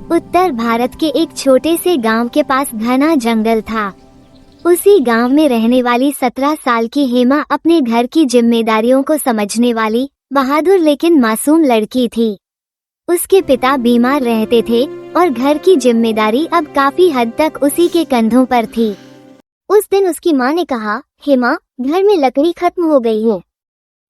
उत्तर भारत के एक छोटे से गांव के पास घना जंगल था। उसी गांव में रहने वाली 17 साल की हेमा अपने घर की जिम्मेदारियों को समझने वाली बहादुर लेकिन मासूम लड़की थी। उसके पिता बीमार रहते थे और घर की जिम्मेदारी अब काफी हद तक उसी के कंधों पर थी। उस दिन उसकी माँ ने कहा, हेमा, घर में लकड़ी खत्म हो गई है।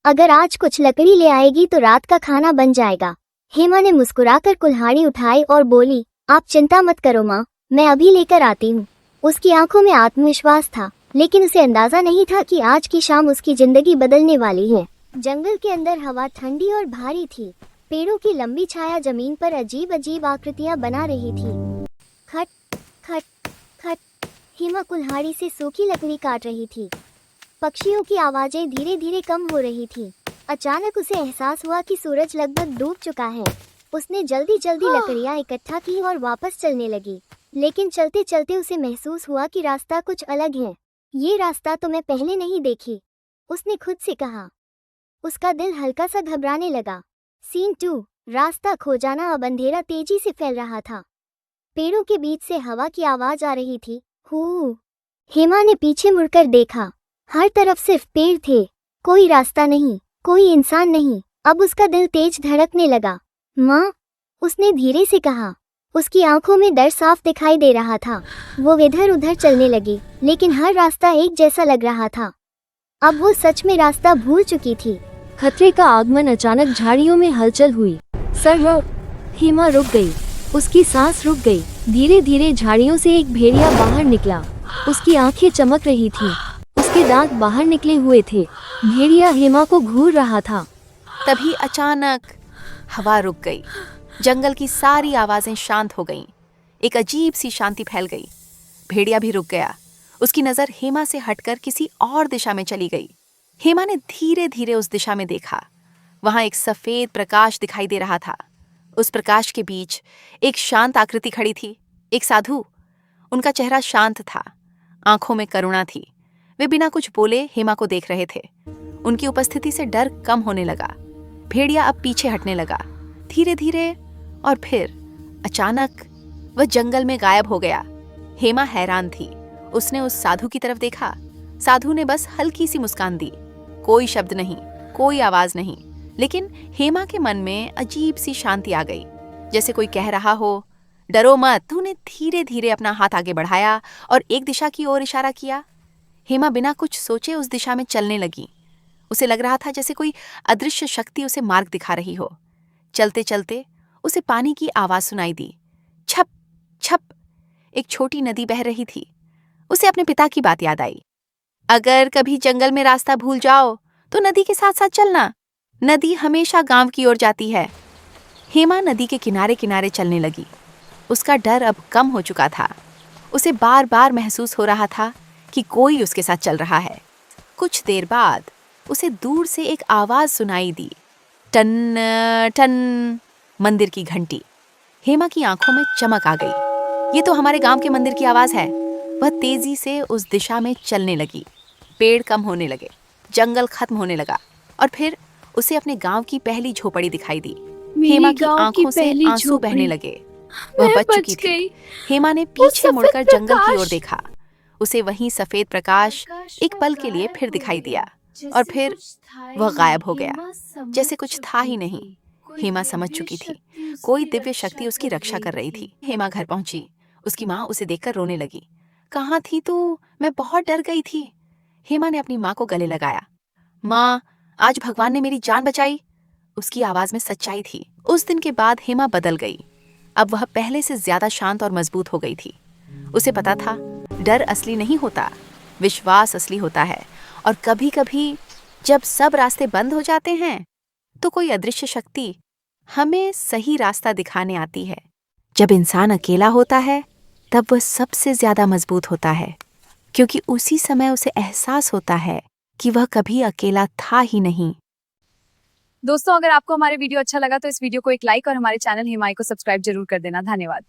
अगर आज कुछ लकड़ी ले आएगी तो रात का खाना बन जाएगा। हेमा ने मुस्कुराकर कुल्हाड़ी उठाई और बोली, आप चिंता मत करो माँ, मैं अभी लेकर आती हूँ। उसकी आंखों में आत्मविश्वास था, लेकिन उसे अंदाजा नहीं था कि आज की शाम उसकी जिंदगी बदलने वाली है। जंगल के अंदर हवा ठंडी और भारी थी। पेड़ों की लंबी छाया जमीन पर अजीब अजीब आकृतियां बना रही थी। खट खट खट, हेमा कुल्हाड़ी से सूखी लकड़ी काट रही थी। पक्षियों की आवाजें धीरे धीरे कम हो रही थी। अचानक उसे एहसास हुआ कि सूरज लगभग डूब चुका है। उसने जल्दी जल्दी लकड़ियां इकट्ठा की और वापस चलने लगी, लेकिन चलते चलते उसे महसूस हुआ कि रास्ता कुछ अलग है। ये रास्ता तो मैं पहले नहीं देखी, उसने खुद से कहा। उसका दिल हल्का सा घबराने लगा। सीन 2, रास्ता खो जाना। अब अंधेरा तेजी से फैल रहा था। पेड़ों के बीच से हवा की आवाज आ रही थी, हू। हेमा ने पीछे मुड़कर देखा। हर तरफ सिर्फ पेड़ थे, कोई रास्ता नहीं, कोई इंसान नहीं। अब उसका दिल तेज धड़कने लगा। माँ, उसने धीरे से कहा। उसकी आंखों में डर साफ दिखाई दे रहा था। वो इधर उधर चलने लगी, लेकिन हर रास्ता एक जैसा लग रहा था। अब वो सच में रास्ता भूल चुकी थी। खतरे का आगमन। अचानक झाड़ियों में हलचल हुई। सर, हेमा रुक गई। उसकी सांस रुक गई। धीरे धीरे झाड़ियों से एक भेड़िया बाहर निकला। उसकी आंखें चमक रही थी, उसके दांत बाहर निकले हुए थे। भेड़िया हेमा को घूर रहा था। तभी अचानक हवा रुक गई। जंगल की सारी आवाजें शांत हो गईं। एक अजीब सी शांति फैल गई। भेड़िया भी रुक गया। उसकी नजर हेमा से हटकर किसी और दिशा में चली गई। हेमा ने धीरे धीरे उस दिशा में देखा। वहां एक सफेद प्रकाश दिखाई दे रहा था। उस प्रकाश के बीच एक शांत आकृति खड़ी थी, एक साधु। उनका चेहरा शांत था, आंखों में करुणा थी। वे बिना कुछ बोले हेमा को देख रहे थे। उनकी उपस्थिति से डर कम होने लगा। भेड़िया अब पीछे हटने लगा, धीरे धीरे, और फिर अचानक वह जंगल में गायब हो गया। हेमा हैरान थी। उसने उस साधु की तरफ देखा। साधु ने बस हल्की सी मुस्कान दी। कोई शब्द नहीं, कोई आवाज नहीं, लेकिन हेमा के मन में अजीब सी शांति आ गई, जैसे कोई कह रहा हो, डरो मत। साधु ने धीरे धीरे अपना हाथ आगे बढ़ाया और एक दिशा की ओर इशारा किया। हेमा बिना कुछ सोचे उस दिशा में चलने लगी। उसे लग रहा था जैसे कोई अदृश्य शक्ति उसे मार्ग दिखा रही हो। चलते चलते उसे पानी की आवाज सुनाई दी। छप छप, एक छोटी नदी बह रही थी। उसे अपने पिता की बात याद आई। अगर कभी जंगल में रास्ता भूल जाओ तो नदी के साथ साथ चलना, नदी हमेशा गांव की ओर जाती है। हेमा नदी के किनारे किनारे चलने लगी। उसका डर अब कम हो चुका था। उसे बार बार महसूस हो रहा था कि कोई उसके साथ चल रहा है। कुछ देर बाद उसे दूर से एक आवाज सुनाई दी, टन टन, मंदिर की घंटी। हेमा की आंखों में चमक आ गई। ये तो हमारे गांव के मंदिर की आवाज है। वह तेजी से उस दिशा में चलने लगी। पेड़ कम होने लगे, जंगल खत्म होने लगा, और फिर उसे अपने गांव की पहली झोपड़ी दिखाई दी। हेमा की आंखों से आंसू बहने लगे। वह बच चुकी थी। हेमा ने पीछे मुड़कर जंगल की ओर देखा। उसे वहीं सफेद प्रकाश एक पल के लिए फिर दिखाई दिया, और फिर वह गायब हो गया, जैसे कुछ था ही नहीं। हेमा समझ चुकी थी, कोई दिव्य शक्ति उसकी रक्षा कर रही थी। हेमा घर पहुंची। उसकी माँ उसे देखकर रोने लगी। कहाँ थी तू? मैं बहुत डर गई थी। हेमा ने अपनी माँ को गले लगाया। माँ, आज भगवान ने मेरी जान बचाई। उसकी आवाज में सच्चाई थी। उस दिन के बाद हेमा बदल गई। अब वह पहले से ज्यादा शांत और मजबूत हो गई थी। उसे पता था, डर असली नहीं होता, विश्वास असली होता है। और कभी कभी जब सब रास्ते बंद हो जाते हैं तो कोई अदृश्य शक्ति हमें सही रास्ता दिखाने आती है। जब इंसान अकेला होता है तब वह सबसे ज्यादा मजबूत होता है, क्योंकि उसी समय उसे एहसास होता है कि वह कभी अकेला था ही नहीं। दोस्तों, अगर आपको हमारे वीडियो अच्छा लगा तो इस वीडियो को एक लाइक और हमारे चैनल हिमाई को सब्सक्राइब जरूर कर देना। धन्यवाद।